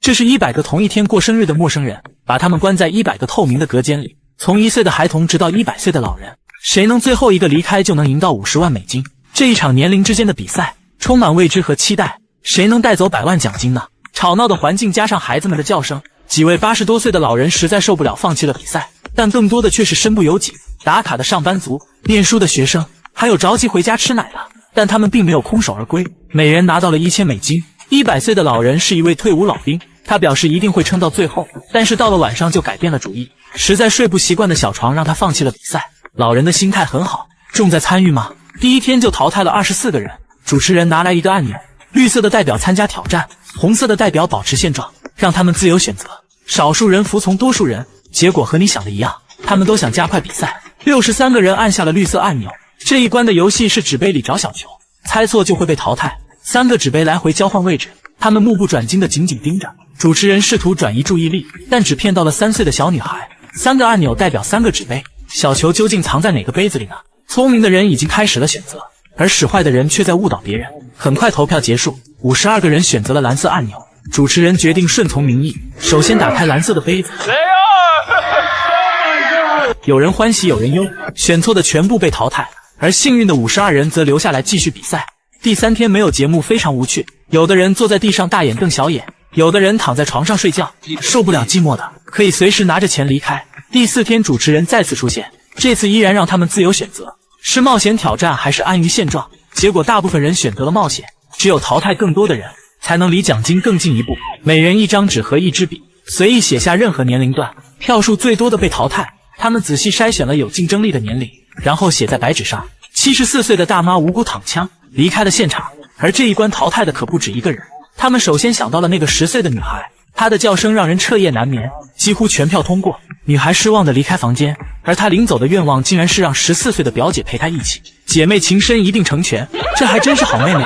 这是100个同一天过生日的陌生人，把他们关在100个透明的隔间里，从1岁的孩童直到100岁的老人，谁能最后一个离开就能赢到50万美金。这一场年龄之间的比赛充满未知和期待，谁能带走100万奖金呢？吵闹的环境加上孩子们的叫声，几位80多岁的老人实在受不了，放弃了比赛。但更多的却是身不由己，打卡的上班族、念书的学生，还有着急回家吃奶的。但他们并没有空手而归，每人拿到了1000美金。100岁的老人是一位退伍老兵，他表示一定会撑到最后，但是到了晚上就改变了主意，实在睡不习惯的小床让他放弃了比赛。老人的心态很好，重在参与吗？第一天就淘汰了24个人。主持人拿来一个按钮，绿色的代表参加挑战，红色的代表保持现状，让他们自由选择。少数人服从多数人，结果和你想的一样，他们都想加快比赛。63个人按下了绿色按钮。这一关的游戏是纸杯里找小球，猜错就会被淘汰。3个纸杯来回交换位置，他们目不转睛地紧紧盯着。主持人试图转移注意力，但只骗到了3岁的小女孩。3个按钮代表3个纸杯，小球究竟藏在哪个杯子里呢？聪明的人已经开始了选择，而使坏的人却在误导别人。很快投票结束，52个人选择了蓝色按钮。主持人决定顺从民意，首先打开蓝色的杯子。有人欢喜有人忧，选错的全部被淘汰，而幸运的52人则留下来继续比赛。第3天没有节目，非常无趣，有的人坐在地上大眼瞪小眼，有的人躺在床上睡觉，受不了寂寞的可以随时拿着钱离开。第4天主持人再次出现，这次依然让他们自由选择，是冒险挑战还是安于现状。结果大部分人选择了冒险，只有淘汰更多的人才能离奖金更进一步。每人1张纸和1支笔，随意写下任何年龄段，票数最多的被淘汰。他们仔细筛选了有竞争力的年龄，然后写在白纸上。74岁的大妈无辜躺枪离开了现场，而这一关淘汰的可不止一个人。他们首先想到了那个10岁的女孩，她的叫声让人彻夜难眠，几乎全票通过。女孩失望地离开房间，而她临走的愿望竟然是让14岁的表姐陪她一起，姐妹情深一定成全，这还真是好妹妹。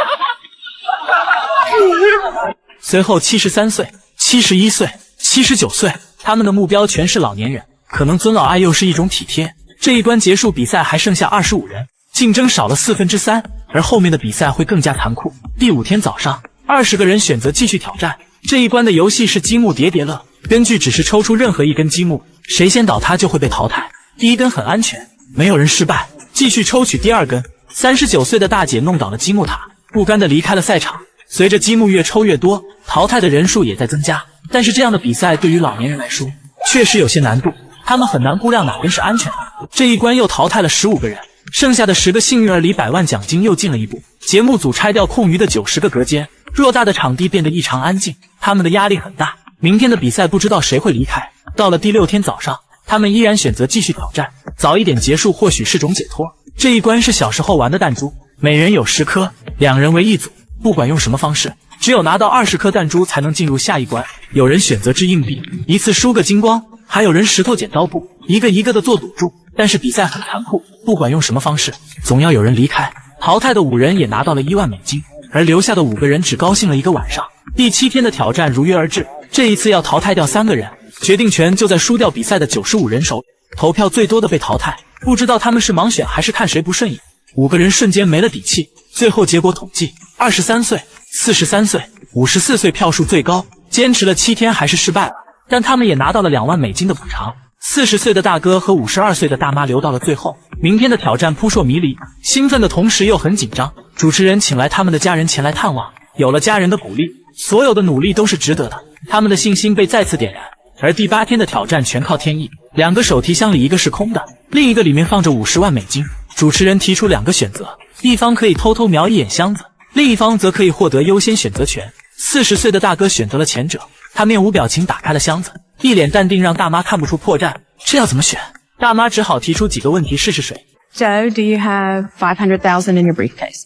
随后73岁、71岁、79岁，他们的目标全是老年人，可能尊老爱幼是一种体贴。这一关结束，比赛还剩下25人，竞争少了3/4，而后面的比赛会更加残酷。第5天早上，20个人选择继续挑战。这一关的游戏是积木叠叠乐，根据指示抽出任何一根积木，谁先倒塌就会被淘汰。第1根很安全，没有人失败，继续抽取第2根。39岁的大姐弄倒了积木塔，不甘地离开了赛场。随着积木越抽越多，淘汰的人数也在增加。但是这样的比赛对于老年人来说确实有些难度，他们很难估量哪根是安全的。这一关又淘汰了15个人，剩下的10个幸运儿离100万奖金又近了一步。节目组拆掉空余的90个隔间，偌大的场地变得异常安静，他们的压力很大。明天的比赛不知道谁会离开。到了第6天早上，他们依然选择继续挑战，早一点结束或许是种解脱。这一关是小时候玩的弹珠，每人有10颗，2人为一组，不管用什么方式，只有拿到20颗弹珠才能进入下一关。有人选择掷硬币，一次输个精光，还有人石头剪刀布，一个一个的做赌注。但是比赛很残酷，不管用什么方式，总要有人离开。淘汰的5人也拿到了1万美金，而留下的5个人只高兴了一个晚上。第7天的挑战如约而至，这一次要淘汰掉3个人，决定权就在输掉比赛的95人手里。投票最多的被淘汰，不知道他们是盲选还是看谁不顺眼。5个人瞬间没了底气。最后结果统计，23岁、43岁、54岁票数最高，坚持了7天还是失败了，但他们也拿到了2万美金的补偿。40岁的大哥和52岁的大妈留到了最后。明天的挑战扑朔迷离，兴奋的同时又很紧张。主持人请来他们的家人前来探望，有了家人的鼓励，所有的努力都是值得的，他们的信心被再次点燃。而第8天的挑战全靠天意，2个手提箱里一个是空的，另一个里面放着50万美金。主持人提出2个选择，一方可以偷偷瞄一眼箱子，另一方则可以获得优先选择权。40岁的大哥选择了前者，他面无表情打开了箱子，一脸淡定，让大妈看不出破绽。这要怎么选？大妈只好提出几个问题试试水。 Joe, do you have 500,000 in your briefcase?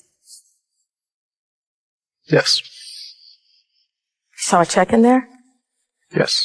Yes. Saw a check in there? Yes.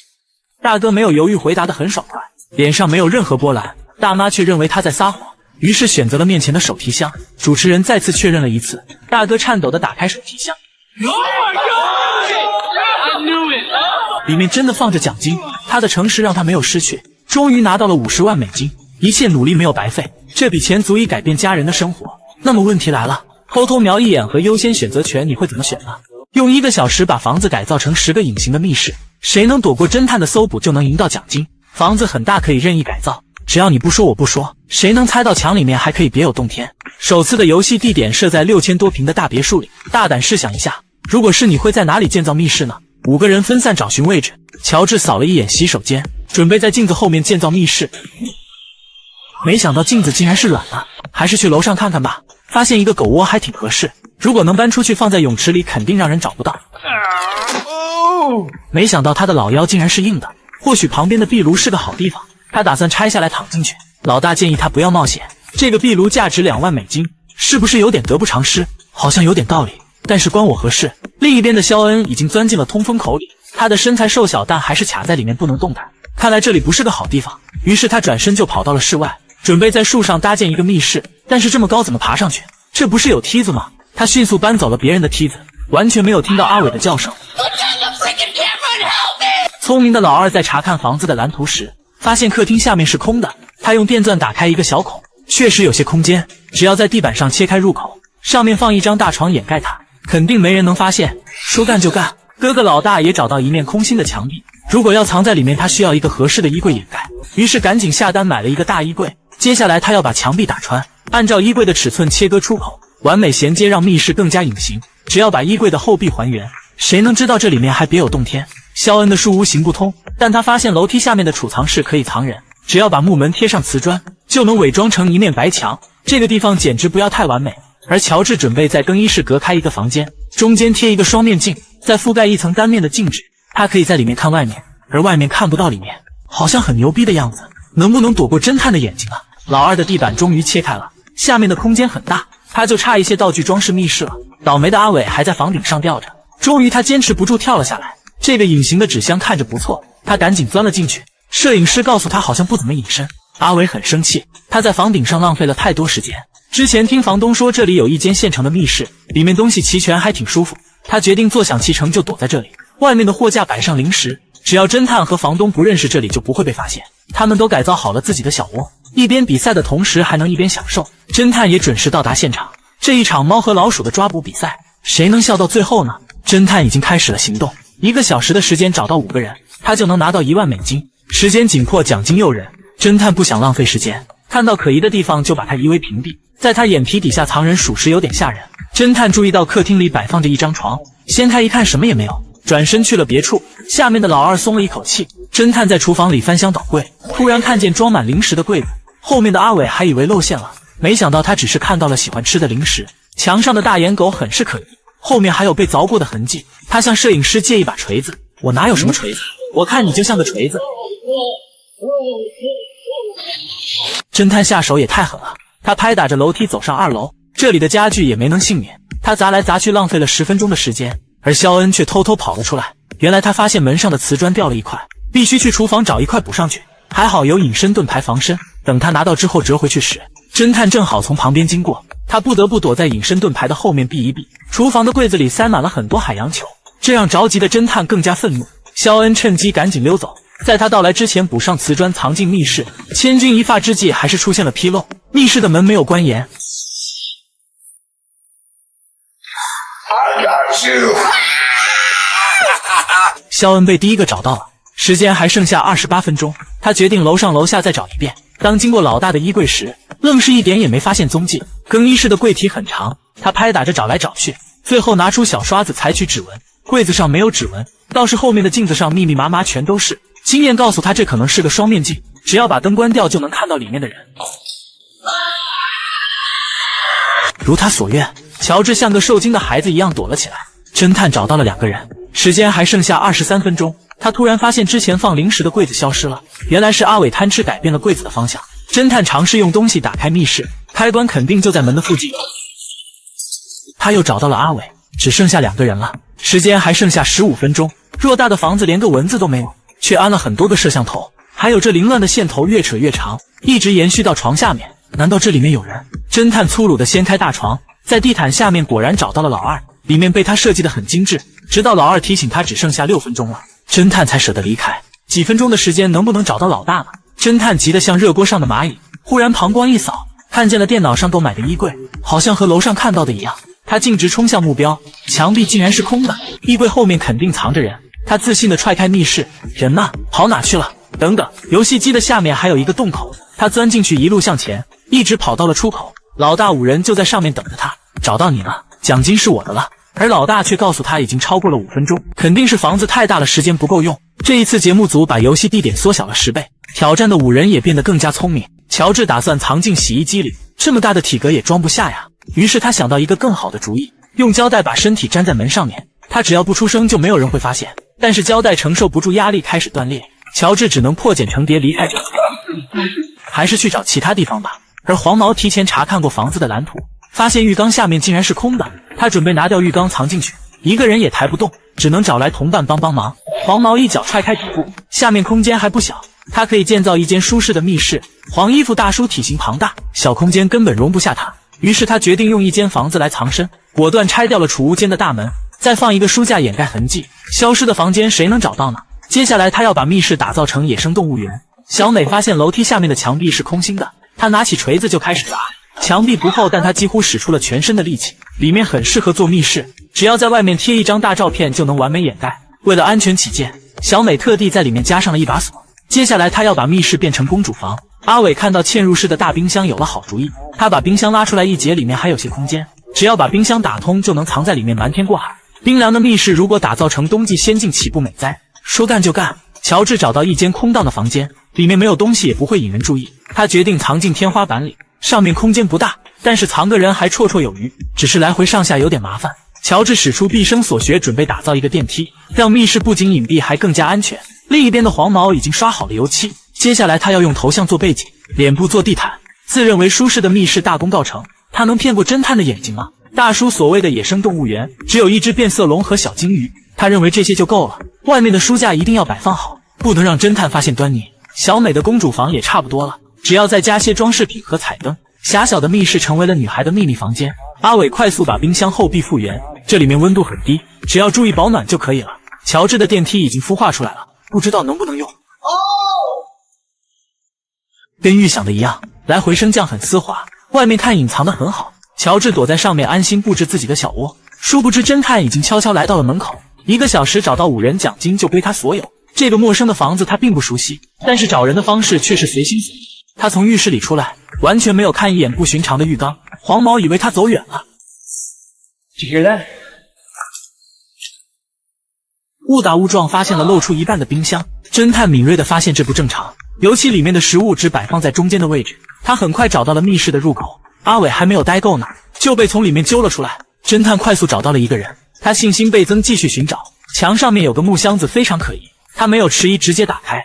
大哥没有犹豫，回答得很爽快，脸上没有任何波澜。大妈却认为他在撒谎，于是选择了面前的手提箱。主持人再次确认了一次，大哥颤抖地打开手提箱。Oh my God! I knew it! 里面真的放着奖金，他的诚实让他没有失去，终于拿到了50万美金，一切努力没有白费，这笔钱足以改变家人的生活。那么问题来了，偷偷瞄一眼和优先选择权你会怎么选呢？用1个小时把房子改造成10个隐形的密室，谁能躲过侦探的搜捕就能赢到奖金。房子很大，可以任意改造，只要你不说我不说，谁能猜到墙里面还可以别有洞天。首次的游戏地点设在6000多平的大别墅里，大胆试想一下，如果是你会在哪里建造密室呢？5个人分散找寻位置，乔治扫了一眼洗手间，准备在镜子后面建造密室。没想到镜子竟然是软的，还是去楼上看看吧。发现一个狗窝还挺合适，如果能搬出去放在泳池里，肯定让人找不到。没想到他的老腰竟然是硬的，或许旁边的壁炉是个好地方，他打算拆下来躺进去。老大建议他不要冒险，这个壁炉价值2万美金，是不是有点得不偿失？好像有点道理，但是关我何事？另一边的肖恩已经钻进了通风口里，他的身材瘦小，但还是卡在里面不能动弹。看来这里不是个好地方，于是他转身就跑到了室外，准备在树上搭建一个密室。但是这么高怎么爬上去？这不是有梯子吗？他迅速搬走了别人的梯子，完全没有听到阿伟的叫声。聪明的老二在查看房子的蓝图时，发现客厅下面是空的。他用电钻打开一个小孔，确实有些空间，只要在地板上切开入口，上面放一张大床掩盖它，肯定没人能发现。说干就干，哥哥老大也找到一面空心的墙壁，如果要藏在里面，他需要一个合适的衣柜掩盖，于是赶紧下单买了一个大衣柜。接下来他要把墙壁打穿，按照衣柜的尺寸切割出口，完美衔接，让密室更加隐形。只要把衣柜的后壁还原，谁能知道这里面还别有洞天？肖恩的树屋行不通，但他发现楼梯下面的储藏室可以藏人，只要把木门贴上瓷砖，就能伪装成一面白墙。这个地方简直不要太完美。而乔治准备在更衣室隔开一个房间，中间贴一个双面镜，再覆盖一层单面的镜纸，他可以在里面看外面，而外面看不到里面，好像很牛逼的样子。能不能躲过侦探的眼睛啊？老二的地板终于切开了，下面的空间很大，他就差一些道具装饰密室了。倒霉的阿伟还在房顶上吊着，终于他坚持不住跳了下来。这个隐形的纸箱看着不错，他赶紧钻了进去。摄影师告诉他好像不怎么隐身，阿伟很生气，他在房顶上浪费了太多时间。之前听房东说这里有一间现成的密室，里面东西齐全，还挺舒服。他决定坐享其成，就躲在这里。外面的货架摆上零食，只要侦探和房东不认识这里，就不会被发现。他们都改造好了自己的小窝，一边比赛的同时还能一边享受。侦探也准时到达现场。这一场猫和老鼠的抓捕比赛，谁能笑到最后呢？侦探已经开始了行动，1个小时的时间找到5个人，他就能拿到1万美金。时间紧迫，奖金诱人，侦探不想浪费时间，看到可疑的地方就把它夷为平地。在他眼皮底下藏人，属实有点吓人。侦探注意到客厅里摆放着一张床，掀开一看什么也没有，转身去了别处。下面的老二松了一口气。侦探在厨房里翻箱倒柜，突然看见装满零食的柜子，后面的阿伟还以为露馅了，没想到他只是看到了喜欢吃的零食。墙上的大眼狗很是可疑，后面还有被凿过的痕迹。他向摄影师借一把锤子，我哪有什么锤子，我看你就像个锤子。侦探下手也太狠了，他拍打着楼梯走上2楼，这里的家具也没能幸免，他砸来砸去浪费了10分钟的时间，而肖恩却偷偷跑了出来。原来他发现门上的瓷砖掉了一块，必须去厨房找一块补上去，还好有隐身盾牌防身，等他拿到之后折回去时，侦探正好从旁边经过，他不得不躲在隐身盾牌的后面避一避。厨房的柜子里塞满了很多海洋球，这让着急的侦探更加愤怒。肖恩趁机赶紧溜走，在他到来之前补上瓷砖藏进密室。千钧一发之际，还是出现了纰漏，密室的门没有关严。肖恩被第一个找到了，时间还剩下28分钟，他决定楼上楼下再找一遍。当经过老大的衣柜时，愣是一点也没发现踪迹。更衣室的柜体很长，他拍打着找来找去，最后拿出小刷子采取指纹，柜子上没有指纹，倒是后面的镜子上密密麻麻全都是。经验告诉他这可能是个双面镜，只要把灯关掉就能看到里面的人。如他所愿，乔治像个受惊的孩子一样躲了起来。侦探找到了2个人，时间还剩下23分钟。他突然发现之前放零食的柜子消失了，原来是阿伟贪吃改变了柜子的方向。侦探尝试用东西打开密室，开关肯定就在门的附近。他又找到了阿伟，只剩下2个人了，时间还剩下15分钟。偌大的房子连个蚊子都没有，却安了很多个摄像头，还有这凌乱的线头越扯越长，一直延续到床下面。难道这里面有人？侦探粗鲁地掀开大床，在地毯下面果然找到了老二，里面被他设计得很精致。直到老二提醒他只剩下6分钟了，侦探才舍得离开。几分钟的时间能不能找到老大呢？侦探急得像热锅上的蚂蚁，忽然膀胱一扫，看见了电脑上购买的衣柜，好像和楼上看到的一样。他径直冲向目标，墙壁竟然是空的，衣柜后面肯定藏着人。他自信地踹开密室，人呢？跑哪去了？等等，游戏机的下面还有一个洞口，他钻进去，一路向前，一直跑到了出口。老大5人就在上面等着他，找到你了，奖金是我的了。而老大却告诉他已经超过了5分钟，肯定是房子太大了，时间不够用。这一次节目组把游戏地点缩小了10倍，挑战的5人也变得更加聪明。乔治打算藏进洗衣机里，这么大的体格也装不下呀。于是他想到一个更好的主意，用胶带把身体粘在门上面，他只要不出声就没有人会发现。但是胶带承受不住压力开始断裂，乔治只能破茧成蝶离开这里，还是去找其他地方吧。而黄毛提前查看过房子的蓝图，发现浴缸下面竟然是空的，他准备拿掉浴缸藏进去，一个人也抬不动，只能找来同伴帮忙。黄毛一脚踹开底部，下面空间还不小，他可以建造一间舒适的密室。黄衣服大叔体型庞大，小空间根本容不下他，于是他决定用一间房子来藏身，果断拆掉了储物间的大门，再放一个书架掩盖痕迹。消失的房间谁能找到呢？接下来他要把密室打造成野生动物园。小美发现楼梯下面的墙壁是空心的，她拿起锤子就开始砸。墙壁不厚，但她几乎使出了全身的力气，里面很适合做密室，只要在外面贴一张大照片就能完美掩盖。为了安全起见，小美特地在里面加上了一把锁。接下来她要把密室变成公主房。阿伟看到嵌入式的大冰箱有了好主意，他把冰箱拉出来一截，里面还有些空间，只要把冰箱打通就能藏在里面瞒天过海。冰凉的密室如果打造成冬季仙境岂不美哉？说干就干，乔治找到一间空荡的房间，里面没有东西也不会引人注意，他决定藏进天花板里，上面空间不大，但是藏个人还绰绰有余，只是来回上下有点麻烦。乔治使出毕生所学，准备打造一个电梯，让密室不仅隐蔽还更加安全。另一边的黄毛已经刷好了油漆，接下来他要用头像做背景，脸部做地毯，自认为舒适的密室大功告成。他能骗过侦探的眼睛吗？大叔所谓的野生动物园只有一只变色龙和小金鱼，他认为这些就够了。外面的书架一定要摆放好，不能让侦探发现端倪。小美的公主房也差不多了，只要再加些装饰品和彩灯，狭小的密室成为了女孩的秘密房间。阿伟快速把冰箱后壁复原，这里面温度很低，只要注意保暖就可以了。乔治的电梯已经孵化出来了，不知道能不能用。跟预想的一样，来回升降很丝滑，外面看隐藏得很好。乔治躲在上面安心布置自己的小窝，殊不知侦探已经悄悄来到了门口。1个小时找到5人，奖金就归他所有。这个陌生的房子他并不熟悉，但是找人的方式却是随心所欲。他从浴室里出来，完全没有看一眼不寻常的浴缸。黄毛以为他走远了。Did you hear that? 误打误撞发现了露出一半的冰箱，侦探敏锐地发现这不正常，尤其里面的食物只摆放在中间的位置。他很快找到了密室的入口，阿伟还没有待够呢，就被从里面揪了出来。侦探快速找到了一个人，他信心倍增，继续寻找。墙上面有个木箱子，非常可疑，他没有迟疑，直接打开。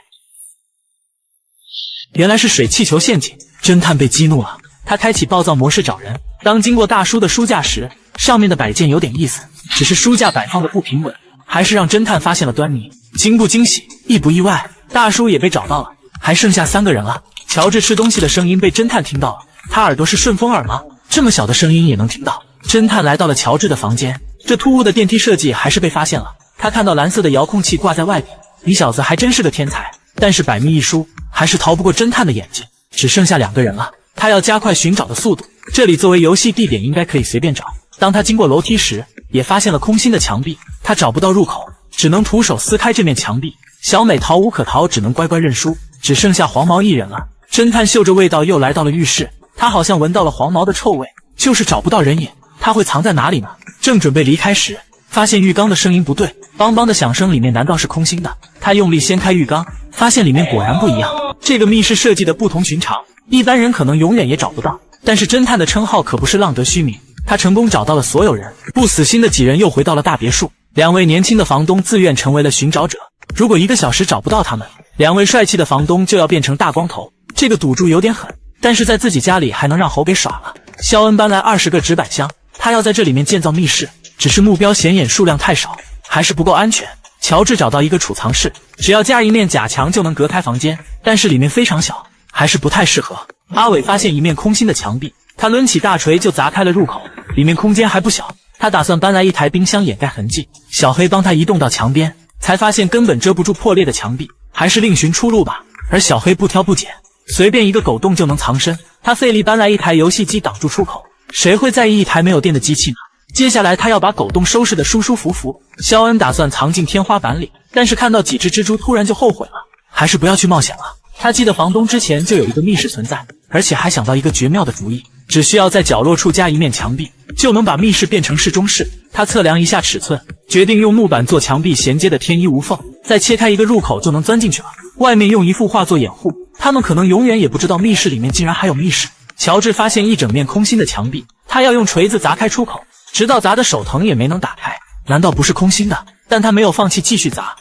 原来是水气球陷阱，侦探被激怒了，他开启暴躁模式找人。当经过大叔的书架时，上面的摆件有点意思，只是书架摆放的不平稳，还是让侦探发现了端倪。惊不惊喜，意不意外，大叔也被找到了，还剩下3个人了。乔治吃东西的声音被侦探听到了，他耳朵是顺风耳吗？这么小的声音也能听到。侦探来到了乔治的房间，这突兀的电梯设计还是被发现了。他看到蓝色的遥控器挂在外面，你小子还真是个天才。但是百密一疏，还是逃不过侦探的眼睛。只剩下2个人了，他要加快寻找的速度。这里作为游戏地点，应该可以随便找。当他经过楼梯时，也发现了空心的墙壁，他找不到入口，只能徒手撕开这面墙壁。小美逃无可逃，只能乖乖认输。只剩下黄毛一人了。侦探嗅着味道又来到了浴室，他好像闻到了黄毛的臭味，就是找不到人影。他会藏在哪里呢？正准备离开时，发现浴缸的声音不对，梆梆的响声，里面难道是空心的？他用力掀开浴缸，发现里面果然不一样。这个密室设计的不同寻常，一般人可能永远也找不到。但是侦探的称号可不是浪得虚名，他成功找到了所有人。不死心的几人又回到了大别墅，2位年轻的房东自愿成为了寻找者。如果1个小时找不到他们，2位帅气的房东就要变成大光头。这个赌注有点狠，但是在自己家里还能让猴给耍了。肖恩搬来20个纸板箱，他要在这里面建造密室，只是目标显眼，数量太少，还是不够安全。乔治找到一个储藏室，只要加一面假墙就能隔开房间，但是里面非常小，还是不太适合。阿伟发现一面空心的墙壁，他抡起大锤就砸开了入口，里面空间还不小。他打算搬来一台冰箱掩盖痕迹，小黑帮他移动到墙边，才发现根本遮不住破裂的墙壁，还是另寻出路吧。而小黑不挑不拣，随便一个狗洞就能藏身。他费力搬来一台游戏机挡住出口，谁会在意一台没有电的机器呢？接下来他要把狗洞收拾得舒舒服服。肖恩打算藏进天花板里，但是看到几只蜘蛛突然就后悔了，还是不要去冒险了。他记得房东之前就有一个密室存在，而且还想到一个绝妙的主意，只需要在角落处加一面墙壁，就能把密室变成室中室。他测量一下尺寸，决定用木板做墙壁衔接的天衣无缝，再切开一个入口就能钻进去了。外面用一幅画做掩护，他们可能永远也不知道密室里面竟然还有密室。乔治发现一整面空心的墙壁，他要用锤子砸开出口，直到砸得手疼也没能打开。难道不是空心的？但他没有放弃，继续砸。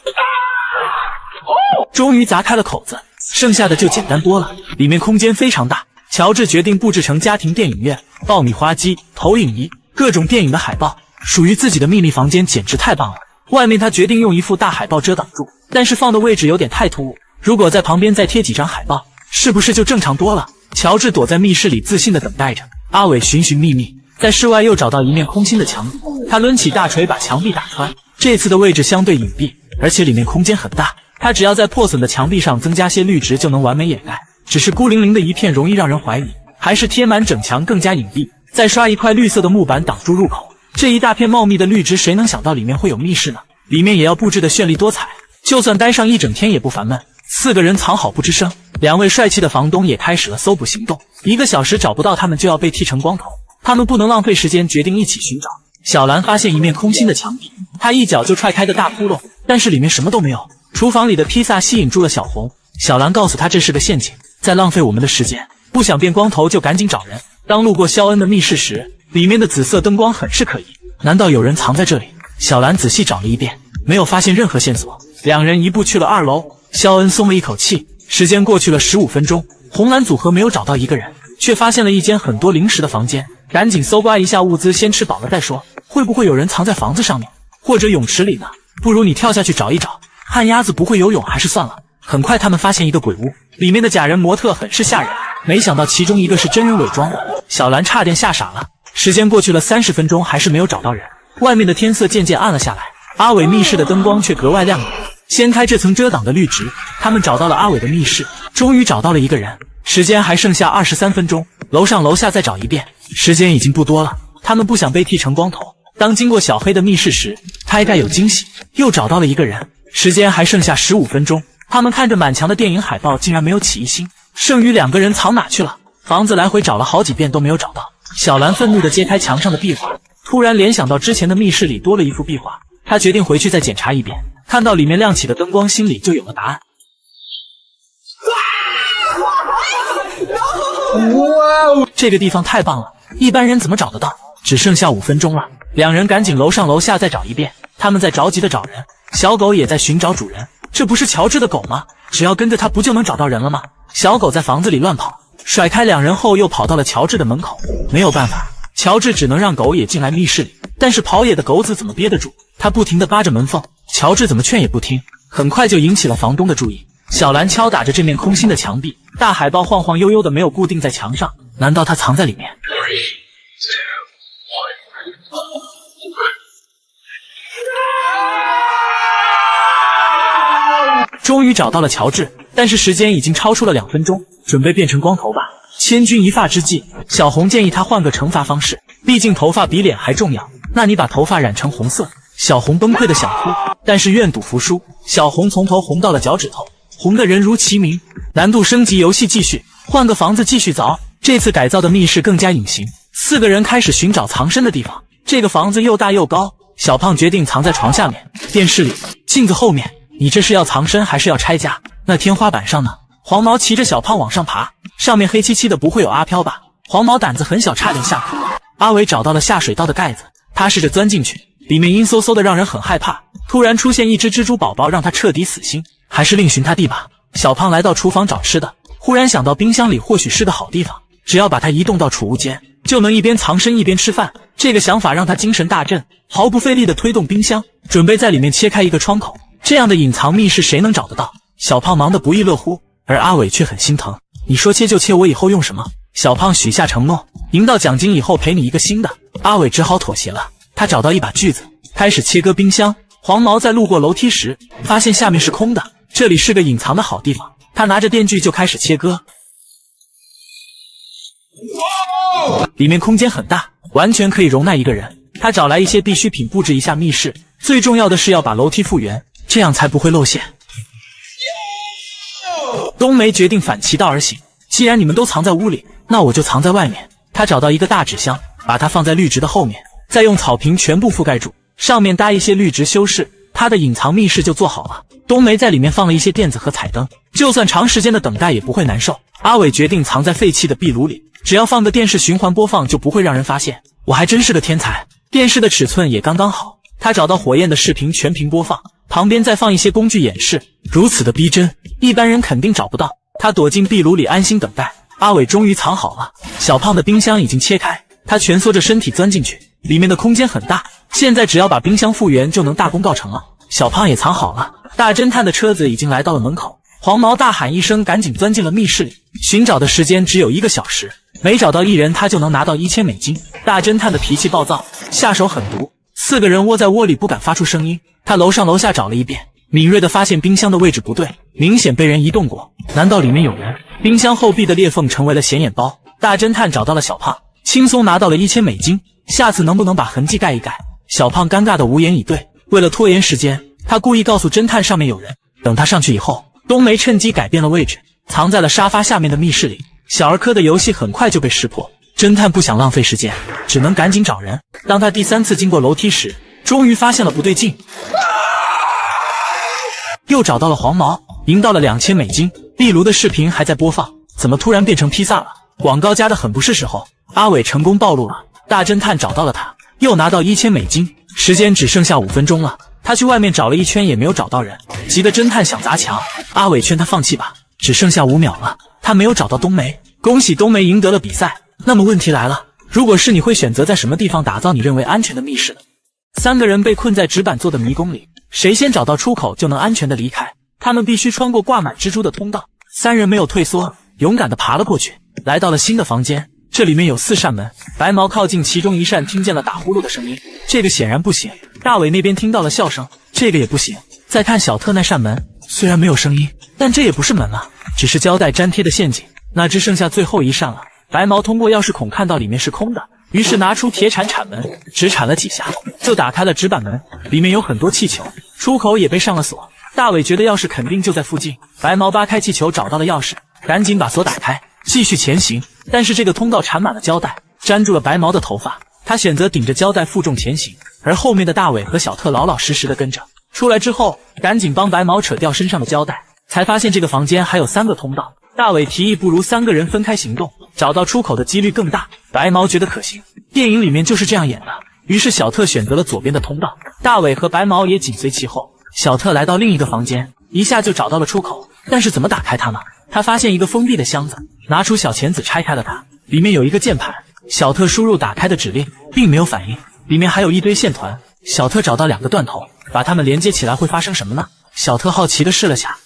终于砸开了口子，剩下的就简单多了。里面空间非常大，乔治决定布置成家庭电影院，爆米花机、投影仪，各种电影的海报。属于自己的秘密房间简直太棒了。外面他决定用一副大海报遮挡住，但是放的位置有点太突兀，如果在旁边再贴几张海报，是不是就正常多了？乔治躲在密室里自信地等待着。阿伟寻寻觅觅，在室外又找到一面空心的墙壁，他抡起大锤把墙壁打穿。这次的位置相对隐蔽，而且里面空间很大，他只要在破损的墙壁上增加些绿植就能完美掩盖。只是孤零零的一片容易让人怀疑，还是贴满整墙更加隐蔽。再刷一块绿色的木板挡住入口，这一大片茂密的绿植，谁能想到里面会有密室呢？里面也要布置的绚丽多彩，就算待上一整天也不烦闷。4个人藏好不吱声，2位帅气的房东也开始了搜捕行动。1个小时找不到他们就要被剃成光头，他们不能浪费时间，决定一起寻找。小兰发现一面空心的墙壁，她一脚就踹开的大窟窿，但是里面什么都没有。厨房里的披萨吸引住了小红，小兰告诉她这是个陷阱，在浪费我们的时间，不想变光头就赶紧找人。当路过肖恩的密室时，里面的紫色灯光很是可疑，难道有人藏在这里？小兰仔细找了一遍，没有发现任何线索。2人一步去了2楼，肖恩松了一口气。时间过去了15分钟，红蓝组合没有找到一个人，却发现了一间很多零食的房间。赶紧搜刮一下物资，先吃饱了再说。会不会有人藏在房子上面，或者泳池里呢？不如你跳下去找一找。旱鸭子不会游泳，还是算了。很快他们发现一个鬼屋，里面的假人模特很是吓人，没想到其中一个是真人伪装的。小兰差点吓傻了。时间过去了30分钟，还是没有找到人。外面的天色渐渐暗了下来，阿伟密室的灯光却格外亮眼。掀开这层遮挡的绿植，他们找到了阿伟的密室，终于找到了一个人。时间还剩下23分钟，楼上楼下再找一遍，时间已经不多了。他们不想被剃成光头。当经过小黑的密室时，他该有惊喜，又找到了一个人。时间还剩下15分钟，他们看着满墙的电影海报，竟然没有起疑心。剩余2个人藏哪去了？房子来回找了好几遍都没有找到。小兰愤怒地揭开墙上的壁画，突然联想到之前的密室里多了一幅壁画，她决定回去再检查一遍。看到里面亮起的灯光，心里就有了答案。哇，这个地方太棒了，一般人怎么找得到？只剩下5分钟了，2人赶紧楼上楼下再找一遍。他们在着急地找人，小狗也在寻找主人。这不是乔治的狗吗？只要跟着它不就能找到人了吗？小狗在房子里乱跑，甩开2人后又跑到了乔治的门口。没有办法，乔治只能让狗也进来密室里，但是跑野的狗子怎么憋得住？他不停地扒着门缝，乔治怎么劝也不听，很快就引起了房东的注意。小兰敲打着这面空心的墙壁，大海报晃晃悠悠的没有固定在墙上，难道他藏在里面？终于找到了乔治，但是时间已经超出了2分钟，准备变成光头吧。千钧一发之际，小红建议他换个惩罚方式，毕竟头发比脸还重要。那你把头发染成红色。小红崩溃的想哭，但是愿赌服输，小红从头红到了脚趾头，红的人如其名。难度升级，游戏继续，换个房子继续凿。这次改造的密室更加隐形，4个人开始寻找藏身的地方。这个房子又大又高，小胖决定藏在床下面、电视里、镜子后面。你这是要藏身还是要拆家？那天花板上呢？黄毛骑着小胖往上爬，上面黑漆漆的，不会有阿飘吧？黄毛胆子很小，差点吓哭。阿伟找到了下水道的盖子，他试着钻进去，里面阴飕飕的，让人很害怕。突然出现一只蜘蛛宝宝，让他彻底死心。还是另寻他地吧。小胖来到厨房找吃的，忽然想到冰箱里或许是个好地方，只要把它移动到储物间，就能一边藏身一边吃饭。这个想法让他精神大振，毫不费力地推动冰箱，准备在里面切开一个窗口。这样的隐藏密室谁能找得到？小胖忙得不亦乐乎，而阿伟却很心疼。你说切就切，我以后用什么？小胖许下承诺，赢到奖金以后赔你一个新的。阿伟只好妥协了，他找到一把锯子，开始切割冰箱。黄毛在路过楼梯时，发现下面是空的，这里是个隐藏的好地方。他拿着电锯就开始切割。里面空间很大，完全可以容纳一个人。他找来一些必需品布置一下密室，最重要的是要把楼梯复原。这样才不会露馅。冬梅决定反其道而行，既然你们都藏在屋里，那我就藏在外面。他找到一个大纸箱，把它放在绿植的后面，再用草坪全部覆盖住，上面搭一些绿植修饰，他的隐藏密室就做好了。冬梅在里面放了一些垫子和彩灯，就算长时间的等待也不会难受。阿伟决定藏在废弃的壁炉里，只要放个电视循环播放就不会让人发现。我还真是个天才，电视的尺寸也刚刚好。他找到火焰的视频全屏播放，旁边再放一些工具演示，如此的逼真，一般人肯定找不到。他躲进壁炉里安心等待。阿伟终于藏好了，小胖的冰箱已经切开，他蜷缩着身体钻进去，里面的空间很大，现在只要把冰箱复原就能大功告成了。小胖也藏好了，大侦探的车子已经来到了门口。黄毛大喊一声，赶紧钻进了密室里。寻找的时间只有1个小时，每找到1人他就能拿到1000美金。大侦探的脾气暴躁，下手狠毒，4个人窝在窝里不敢发出声音。他楼上楼下找了一遍，敏锐地发现冰箱的位置不对，明显被人移动过。难道里面有人？冰箱后壁的裂缝成为了显眼包。大侦探找到了小胖，轻松拿到了1000美金。下次能不能把痕迹盖一盖？小胖尴尬的无言以对。为了拖延时间，他故意告诉侦探上面有人。等他上去以后，冬梅趁机改变了位置，藏在了沙发下面的密室里。小儿科的游戏很快就被识破，侦探不想浪费时间，只能赶紧找人。当他第3次经过楼梯时，终于发现了不对劲，又找到了黄毛，赢到了2000美金。壁炉的视频还在播放，怎么突然变成披萨了？广告加的很不是时候。阿伟成功暴露了，大侦探找到了他，又拿到1000美金。时间只剩下5分钟了，他去外面找了一圈也没有找到人，急得侦探想砸墙。阿伟劝他放弃吧，只剩下5秒了，他没有找到冬梅。恭喜冬梅赢得了比赛。那么问题来了，如果是你会选择在什么地方打造你认为安全的密室呢？3个人被困在纸板做的迷宫里，谁先找到出口就能安全的离开。他们必须穿过挂满蜘蛛的通道。3人没有退缩，勇敢地爬了过去，来到了新的房间。这里面有4扇门，白毛靠近其中一扇，听见了打呼噜的声音，这个显然不行。大伟那边听到了笑声，这个也不行。再看小特那扇门，虽然没有声音，但这也不是门了，只是胶带粘贴的陷阱。那只剩下最后一扇了。白毛通过钥匙孔看到里面是空的，于是拿出铁铲铲门，只铲了几下就打开了纸板门，里面有很多气球，出口也被上了锁。大伟觉得钥匙肯定就在附近，白毛扒开气球找到了钥匙，赶紧把锁打开，继续前行。但是这个通道缠满了胶带，粘住了白毛的头发，他选择顶着胶带负重前行，而后面的大伟和小特老老实实的跟着。出来之后，赶紧帮白毛扯掉身上的胶带，才发现这个房间还有3个通道。大伟提议不如3个人分开行动，找到出口的几率更大。白毛觉得可行，电影里面就是这样演的。于是小特选择了左边的通道，大伟和白毛也紧随其后。小特来到另一个房间，一下就找到了出口，但是怎么打开它呢？他发现一个封闭的箱子，拿出小钳子拆开了它，里面有一个键盘。小特输入打开的指令，并没有反应，里面还有一堆线团。小特找到2个断头，把它们连接起来会发生什么呢？小特好奇地试了下，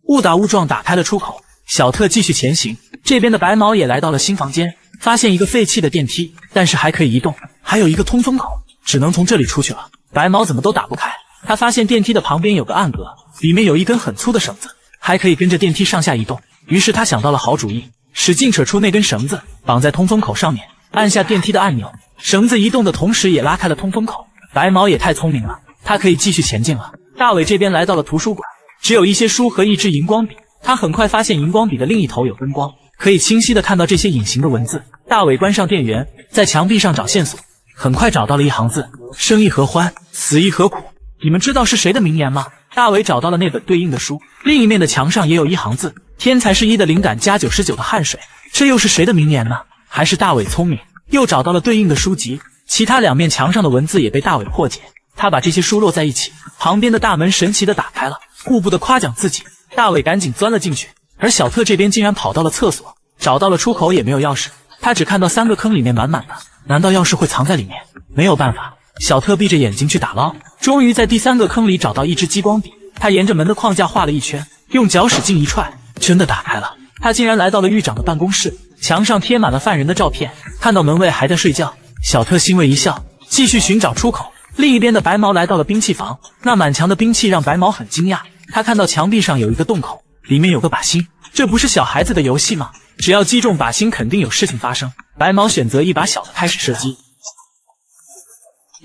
误打误撞打开了出口。小特继续前行，这边的白毛也来到了新房间，发现一个废弃的电梯，但是还可以移动，还有一个通风口，只能从这里出去了。白毛怎么都打不开，他发现电梯的旁边有个暗格，里面有一根很粗的绳子，还可以跟着电梯上下移动。于是他想到了好主意，使劲扯出那根绳子，绑在通风口上面，按下电梯的按钮，绳子移动的同时也拉开了通风口。白毛也太聪明了，他可以继续前进了。大伟这边来到了图书馆，只有一些书和一支荧光笔，他很快发现荧光笔的另一头有灯光，可以清晰地看到这些隐形的文字。大伟关上电源，在墙壁上找线索，很快找到了一行字：生亦何欢，死亦何苦。你们知道是谁的名言吗？大伟找到了那本对应的书，另一面的墙上也有一行字：天才是1的灵感加99的汗水。这又是谁的名言呢？还是大伟聪明，又找到了对应的书籍。其他2面墙上的文字也被大伟破解，他把这些书摞在一起，旁边的大门神奇地打开了，顾不得夸奖自己。大伟赶紧钻了进去，而小特这边竟然跑到了厕所，找到了出口也没有钥匙，他只看到3个坑里面满满的，难道钥匙会藏在里面？没有办法，小特闭着眼睛去打捞，终于在第3个坑里找到一支激光笔，他沿着门的框架画了一圈，用脚使劲一踹，真的打开了。他竟然来到了狱长的办公室，墙上贴满了犯人的照片，看到门卫还在睡觉，小特欣慰一笑，继续寻找出口。另一边的白毛来到了兵器房，那满墙的兵器让白毛很惊讶，他看到墙壁上有一个洞口，里面有个靶心，这不是小孩子的游戏吗？只要击中靶心肯定有事情发生。白毛选择一把小的开始射击，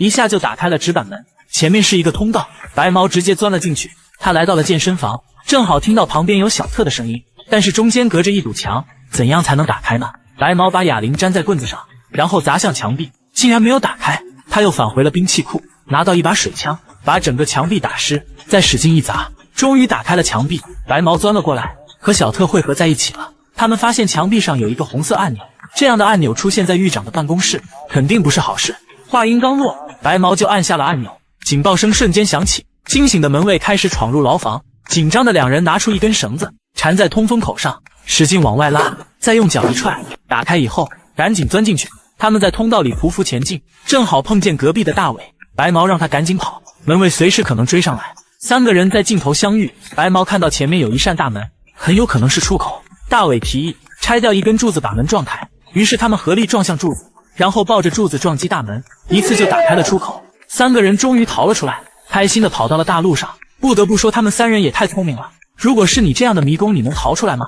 一下就打开了纸板门。前面是一个通道，白毛直接钻了进去。他来到了健身房，正好听到旁边有小特的声音，但是中间隔着一堵墙，怎样才能打开呢？白毛把哑铃粘在棍子上，然后砸向墙壁，竟然没有打开。他又返回了兵器库，拿到一把水枪，把整个墙壁打湿，再使劲一砸，终于打开了墙壁。白毛钻了过来，和小特汇合在一起了。他们发现墙壁上有一个红色按钮，这样的按钮出现在狱长的办公室，肯定不是好事。话音刚落，白毛就按下了按钮，警报声瞬间响起。惊醒的门卫开始闯入牢房，紧张的两人拿出一根绳子缠在通风口上，使劲往外拉，再用脚一踹，打开以后赶紧钻进去。他们在通道里匍匐前进，正好碰见隔壁的大伟。白毛让他赶紧跑，门卫随时可能追上来。三个人在尽头相遇，白毛看到前面有一扇大门，很有可能是出口。大伟提议拆掉一根柱子把门撞开，于是他们合力撞向柱子，然后抱着柱子撞击大门，一次就打开了出口。三个人终于逃了出来，开心的跑到了大路上。不得不说他们三人也太聪明了，如果是你这样的迷宫，你能逃出来吗？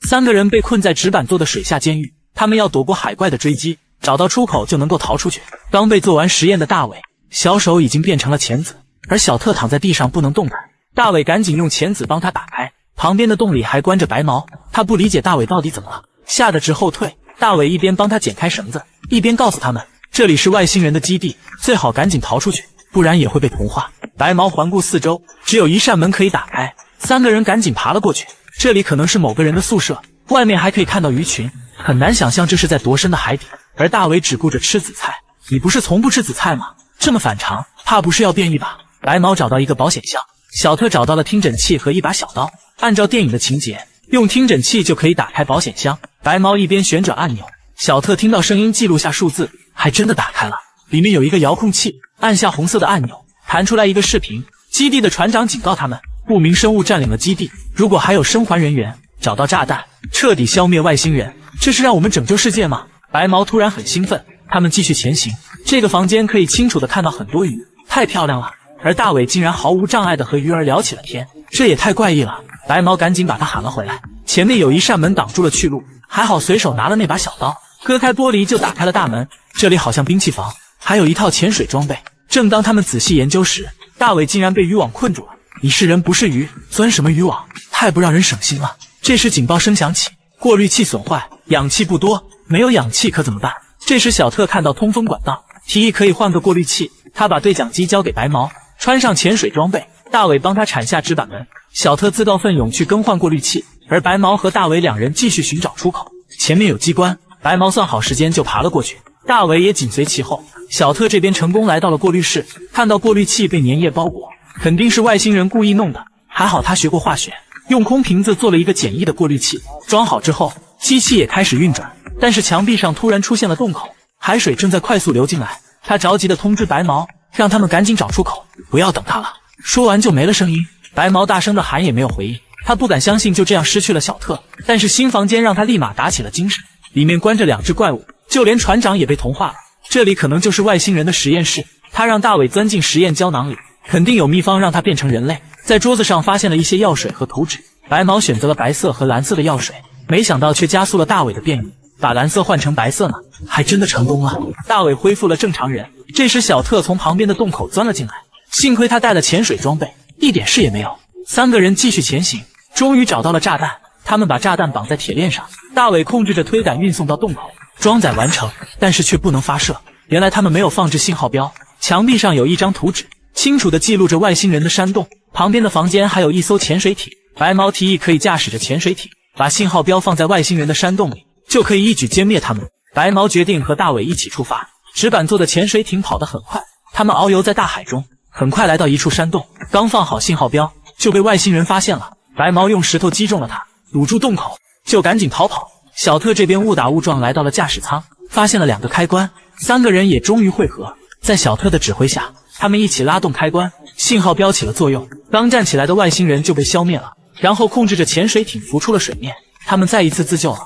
三个人被困在纸板做的水下监狱，他们要躲过海怪的追击，找到出口就能够逃出去。刚被做完实验的大伟，小手已经变成了钳子，而小特躺在地上不能动弹。大伟赶紧用钳子帮他打开，旁边的洞里还关着白毛，他不理解大伟到底怎么了，吓得直后退。大伟一边帮他剪开绳子，一边告诉他们这里是外星人的基地，最好赶紧逃出去，不然也会被同化。白毛环顾四周，只有一扇门可以打开，三个人赶紧爬了过去。这里可能是某个人的宿舍，外面还可以看到鱼群，很难想象这是在多深的海底。而大伟只顾着吃紫菜，你不是从不吃紫菜吗？这么反常，怕不是要变异吧？白毛找到一个保险箱，小特找到了听诊器和一把小刀，按照电影的情节，用听诊器就可以打开保险箱。白毛一边旋转按钮，小特听到声音记录下数字，还真的打开了，里面有一个遥控器，按下红色的按钮，弹出来一个视频。基地的船长警告他们，不明生物占领了基地，如果还有生还人员，找到炸弹，彻底消灭外星人。这是让我们拯救世界吗？白毛突然很兴奋，他们继续前行。这个房间可以清楚地看到很多鱼，太漂亮了。而大伟竟然毫无障碍地和鱼儿聊起了天，这也太怪异了。白毛赶紧把他喊了回来，前面有一扇门挡住了去路，还好随手拿了那把小刀，割开玻璃就打开了大门。这里好像兵器房，还有一套潜水装备。正当他们仔细研究时，大伟竟然被渔网困住了。你是人不是鱼，钻什么渔网？太不让人省心了。这时警报声响起，过滤器损坏，氧气不多，没有氧气可怎么办？这时小特看到通风管道，提议可以换个过滤器。他把对讲机交给白毛，穿上潜水装备。大伟帮他铲下纸板门，小特自告奋勇去更换过滤器，而白毛和大伟两人继续寻找出口。前面有机关，白毛算好时间就爬了过去，大伟也紧随其后。小特这边成功来到了过滤室，看到过滤器被粘液包裹，肯定是外星人故意弄的。还好他学过化学，用空瓶子做了一个简易的过滤器。装好之后，机器也开始运转，但是墙壁上突然出现了洞口，海水正在快速流进来。他着急地通知白毛，让他们赶紧找出口，不要等他了。说完就没了声音。白毛大声地喊也没有回应，他不敢相信就这样失去了小特。但是新房间让他立马打起了精神，里面关着2只怪物，就连船长也被同化了。这里可能就是外星人的实验室。他让大伟钻进实验胶囊里，肯定有秘方让他变成人类。在桌子上发现了一些药水和图纸，白毛选择了白色和蓝色的药水，没想到却加速了大伟的变异。把蓝色换成白色呢，还真的成功了。大伟恢复了正常人。这时小特从旁边的洞口钻了进来，幸亏他带了潜水装备，一点事也没有。三个人继续前行，终于找到了炸弹。他们把炸弹绑在铁链上，大伟控制着推杆运送到洞口，装载完成，但是却不能发射。原来他们没有放置信号标。墙壁上有一张图纸，清楚地记录着外星人的山洞。旁边的房间还有一艘潜水艇。白毛提议可以驾驶着潜水艇，把信号标放在外星人的山洞里，就可以一举歼灭他们。白毛决定和大伟一起出发。纸板做的潜水艇跑得很快，他们遨游在大海中，很快来到一处山洞。刚放好信号标，就被外星人发现了。白毛用石头击中了他，堵住洞口，就赶紧逃跑。小特这边误打误撞来到了驾驶舱，发现了2个开关。三个人也终于汇合，在小特的指挥下，他们一起拉动开关，信号标起了作用。刚站起来的外星人就被消灭了，然后控制着潜水艇浮出了水面。他们再一次自救了。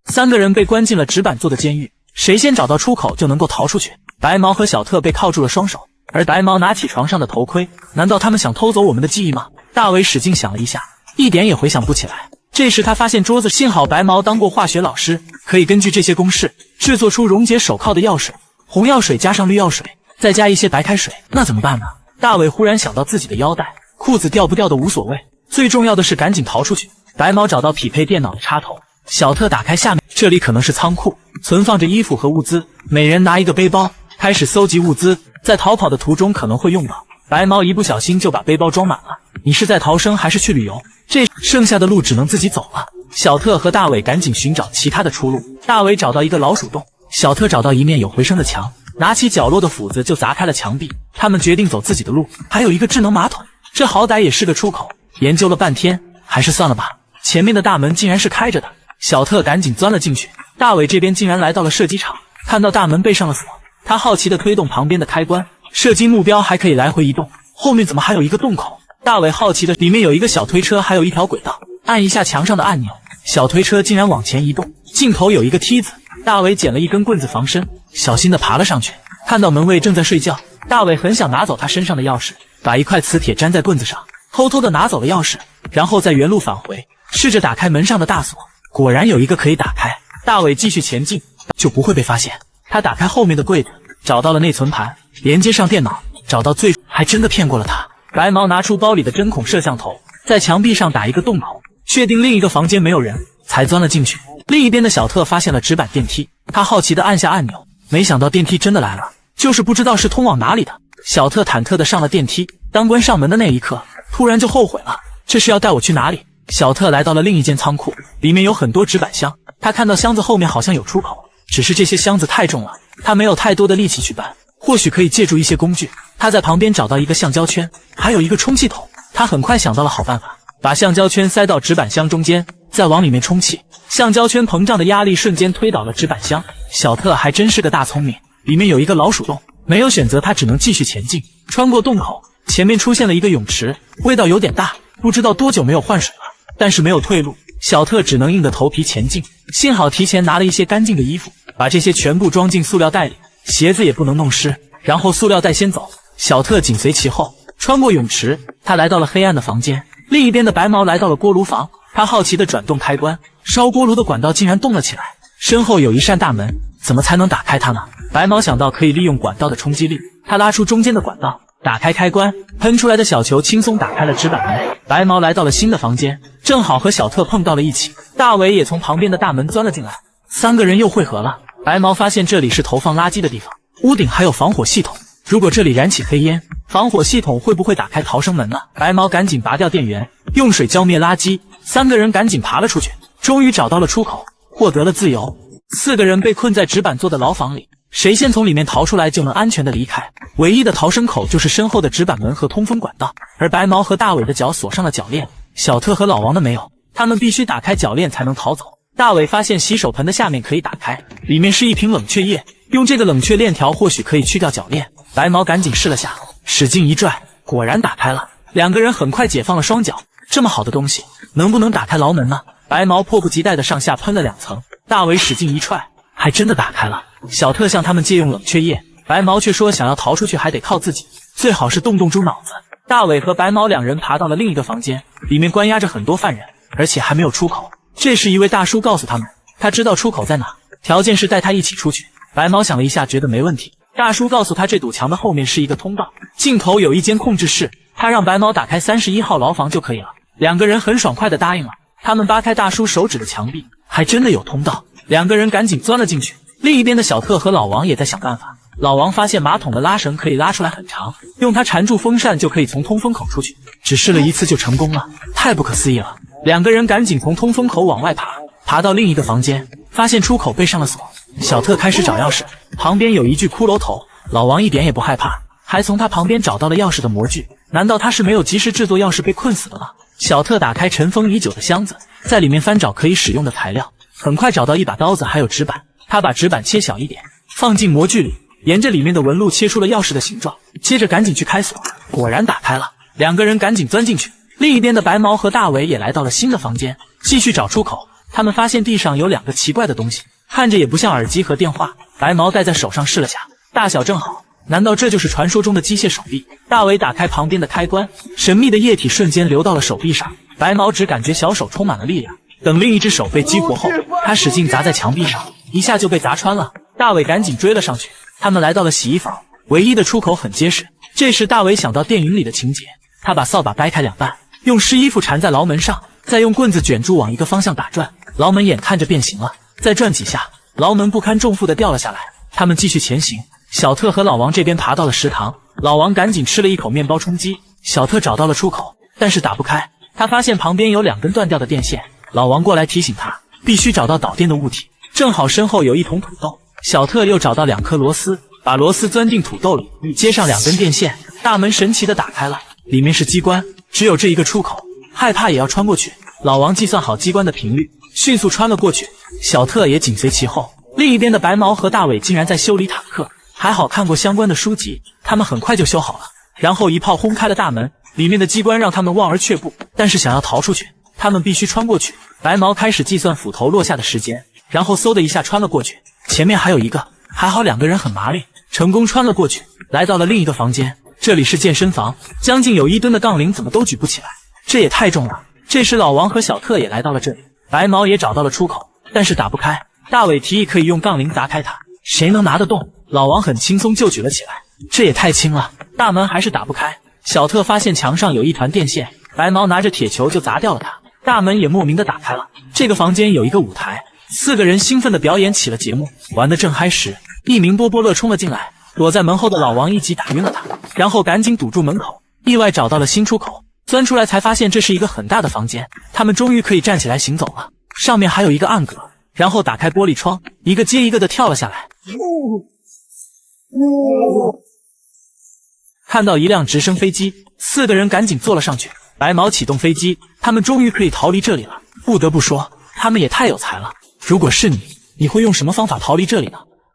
三个人被关进了纸板做的监狱，谁先找到出口就能够逃出去。白毛和小特被铐住了双手，而白毛拿起床上的头盔。难道他们想偷走我们的记忆吗？大伟使劲想了一下，一点也回想不起来。这时他发现桌子，幸好白毛当过化学老师，可以根据这些公式制作出溶解手铐的药水。红药水加上绿药水，再加一些白开水，那怎么办呢？大伟忽然想到自己的腰带，裤子掉不掉都无所谓，最重要的是赶紧逃出去。白毛找到匹配电脑的插头，小特打开下面，这里可能是仓库，存放着衣服和物资。每人拿一个背包，开始搜集物资，在逃跑的途中可能会用到。白毛一不小心就把背包装满了。你是在逃生还是去旅游？这剩下的路只能自己走了。小特和大伟赶紧寻找其他的出路。大伟找到一个老鼠洞，小特找到一面有回声的墙，拿起角落的斧子就砸开了墙壁。他们决定走自己的路。还有一个智能马桶，这好歹也是个出口。研究了半天，还是算了吧。前面的大门竟然是开着的，小特赶紧钻了进去。大伟这边竟然来到了射击场，看到大门被上了锁，他好奇地推动旁边的开关，射击目标还可以来回移动。后面怎么还有一个洞口？大伟好奇的，里面有一个小推车，还有一条轨道。按一下墙上的按钮，小推车竟然往前移动。尽头有一个梯子，大伟捡了一根棍子防身，小心地爬了上去。看到门卫正在睡觉，大伟很想拿走他身上的钥匙，把一块磁铁粘在棍子上，偷偷地拿走了钥匙，然后再原路返回，试着打开门上的大锁。果然有一个可以打开。大伟继续前进，就不会被发现。他打开后面的柜子，找到了内存盘，连接上电脑，找到最，还真的骗过了他。白毛拿出包里的针孔摄像头，在墙壁上打一个洞口，确定另一个房间没有人，才钻了进去。另一边的小特发现了纸板电梯，他好奇地按下按钮，没想到电梯真的来了，就是不知道是通往哪里的。小特忐忑地上了电梯，当关上门的那一刻，突然就后悔了，这是要带我去哪里？小特来到了另一间仓库，里面有很多纸板箱，他看到箱子后面好像有出口，只是这些箱子太重了，他没有太多的力气去搬，或许可以借助一些工具。他在旁边找到一个橡胶圈，还有一个充气筒，他很快想到了好办法，把橡胶圈塞到纸板箱中间，再往里面充气，橡胶圈膨胀的压力瞬间推倒了纸板箱。小特还真是个大聪明，里面有一个老鼠洞，没有选择，他只能继续前进。穿过洞口，前面出现了一个泳池，味道有点大，不知道多久没有换水了，但是没有退路，小特只能硬着头皮前进。幸好提前拿了一些干净的衣服，把这些全部装进塑料袋里，鞋子也不能弄湿，然后塑料袋先走，小特紧随其后。穿过泳池，他来到了黑暗的房间，另一边的白毛来到了锅炉房，他好奇地转动开关，烧锅炉的管道竟然动了起来，身后有一扇大门，怎么才能打开它呢？白毛想到可以利用管道的冲击力，他拉出中间的管道，打开开关，喷出来的小球轻松打开了纸板门。白毛来到了新的房间，正好和小特碰到了一起，大伟也从旁边的大门钻了进来，三个人又汇合了。白毛发现这里是投放垃圾的地方，屋顶还有防火系统，如果这里燃起黑烟，防火系统会不会打开逃生门呢？白毛赶紧拔掉电源，用水浇灭垃圾，三个人赶紧爬了出去，终于找到了出口，获得了自由。四个人被困在纸板做的牢房里，谁先从里面逃出来就能安全的离开，唯一的逃生口就是身后的纸板门和通风管道。而白毛和大伟的脚锁上了铰链，小特和老王的没有，他们必须打开铰链才能逃走。大伟发现洗手盆的下面可以打开，里面是一瓶冷却液，用这个冷却链条或许可以去掉铰链。白毛赶紧试了下，使劲一拽，果然打开了。两个人很快解放了双脚，这么好的东西能不能打开牢门呢？白毛迫不及待地上下喷了2层，大伟使劲一踹，还真的打开了。小特向他们借用冷却液，白毛却说想要逃出去还得靠自己，最好是动猪脑子。大伟和白毛两人爬到了另一个房间，里面关押着很多犯人，而且还没有出口。这时一位大叔告诉他们，他知道出口在哪，条件是带他一起出去。白毛想了一下，觉得没问题。大叔告诉他，这堵墙的后面是一个通道，尽头有一间控制室，他让白毛打开31号牢房就可以了。两个人很爽快地答应了。他们扒开大叔手指的墙壁，还真的有通道，两个人赶紧钻了进去。另一边的小特和老王也在想办法。老王发现马桶的拉绳可以拉出来很长，用它缠住风扇就可以从通风口出去，只试了一次就成功了，太不可思议了。两个人赶紧从通风口往外爬，爬到另一个房间，发现出口被上了锁。小特开始找钥匙，旁边有一具骷髅头，老王一点也不害怕，还从他旁边找到了钥匙的模具。难道他是没有及时制作钥匙被困死了吗？小特打开尘封已久的箱子，在里面翻找可以使用的材料，很快找到一把刀子还有纸板，他把纸板切小一点，放进模具里，沿着里面的纹路切出了钥匙的形状，接着赶紧去开锁，果然打开了。两个人赶紧钻进去。另一边的白毛和大伟也来到了新的房间，继续找出口。他们发现地上有2个奇怪的东西，看着也不像耳机和电话。白毛戴在手上试了下，大小正好，难道这就是传说中的机械手臂？大伟打开旁边的开关，神秘的液体瞬间流到了手臂上，白毛只感觉小手充满了力量。等另一只手被激活后，他使劲砸在墙壁上，一下就被砸穿了。大伟赶紧追了上去，他们来到了洗衣房，唯一的出口很结实。这时大伟想到电影里的情节，他把扫把掰开2半，用湿衣服缠在牢门上，再用棍子卷住往一个方向打转，牢门眼看着变形了，再转几下，牢门不堪重负的掉了下来。他们继续前行，小特和老王这边爬到了食堂，老王赶紧吃了一口面包充饥。小特找到了出口，但是打不开，他发现旁边有2根断掉的电线。老王过来提醒他，必须找到导电的物体，正好身后有一桶土豆。小特又找到2颗螺丝，把螺丝钻进土豆里，接上2根电线，大门神奇的打开了，里面是机关，只有这一个出口，害怕也要穿过去。老王计算好机关的频率，迅速穿了过去，小特也紧随其后。另一边的白毛和大伟竟然在修理坦克，还好看过相关的书籍，他们很快就修好了，然后一炮轰开了大门，里面的机关让他们望而却步，但是想要逃出去，他们必须穿过去。白毛开始计算斧头落下的时间，然后嗖的一下穿了过去，前面还有一个，还好2个人很麻利，成功穿了过去，来到了另一个房间。这里是健身房，将近有1吨的杠铃怎么都举不起来，这也太重了。这时老王和小特也来到了这里，白毛也找到了出口，但是打不开。大伟提议可以用杠铃砸开它，谁能拿得动？老王很轻松就举了起来，这也太轻了，大门还是打不开。小特发现墙上有一团电线，白毛拿着铁球就砸掉了它，大门也莫名的打开了。这个房间有一个舞台，4个人兴奋的表演起了节目，玩得正嗨时，一名波波乐冲了进来，躲在门后的老王一击打晕了他，然后赶紧堵住门口，意外找到了新出口，钻出来才发现这是一个很大的房间，他们终于可以站起来行走了，上面还有一个暗格，然后打开玻璃窗，一个接一个的跳了下来。看到一辆直升飞机，4个人赶紧坐了上去，白毛启动飞机，他们终于可以逃离这里了。不得不说，他们也太有才了，如果是你，你会用什么方法逃离这里呢？